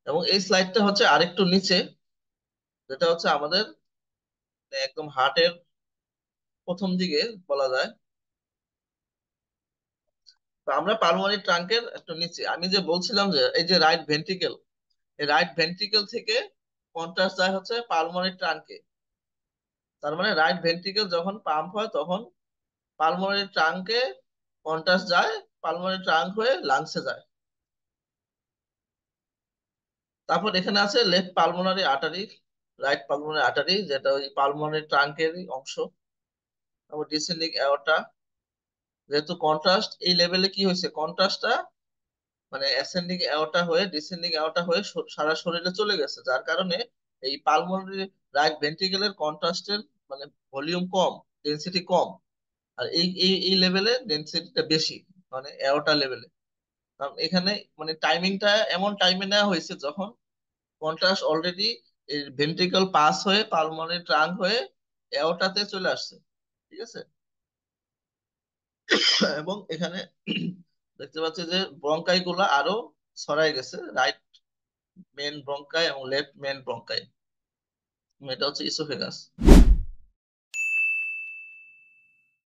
এবং এই স্লাইডটা হচ্ছে আরেকটু নিচে, যেটা হচ্ছে আমাদের একদম হার্টের প্রথম দিকে বলা যায়। তো আমরা পালমোনারি ট্রাঙ্কের একটু নিচে, আমি যে বলছিলাম যে এই যে রাইট ভেন্ট্রিকেল, এই রাইট ভেন্ট্রিকেল থেকে কন্ট্রাস্ট যায় হচ্ছে পালমোনারি ট্রাঙ্কে। তার মানে রাইট ভেন্ট্রিকেল যখন পাম্প হয় তখন পালমোনারি ট্রাঙ্কে কন্ট্রাস্ট যায়, পালমোনারি ট্রাঙ্ক হয়ে লাংসে যায়। তারপর এখানে আছে left pulmonary artery, right pulmonary artery, যেটা ওই পালমোনারি ট্রাঙ্কেরই অংশ। তারপর ডিসেন্ডিং অ্যাওর্টা, যেহেতু কন্ট্রাস্ট এই লেভেলে কি হয়েছে, কন্ট্রাস্টটা মানে অ্যাসেন্ডিং অ্যাওর্টা হয়ে ডিসেন্ডিং অ্যাওর্টা হয়ে সারা শরীরে চলে গেছে, যার কারণে এই পালমোনারি রাইট ভেন্ট্রিকেলের কন্ট্রাস্টের মানে ভলিউম কম, ডেনসিটি কম। আর এই এই এই লেভেলে ডেনসিটিটা বেশি, মানে অ্যাওর্টা লেভেলে। কারণ এখানে মানে টাইমিংটা এমন টাইমে নেওয়া হয়েছে যখন কন্ট্রাস্ট অলরেডি ভেন্ট্রিকল পাস হয়ে পালমোনারি ট্রাঙ্ক হয়ে অ্যাওর্টাতে চলে আসছে। ঠিক আছে। এবং এখানে দেখতে পাচ্ছি যে ব্রঙ্কাই গুলা আরো ছড়াই গেছে, রাইট মেন ব্রঙ্কাই এবং লেফট মেন ব্রঙ্কাই। এটা হচ্ছে ইসোফেগাস।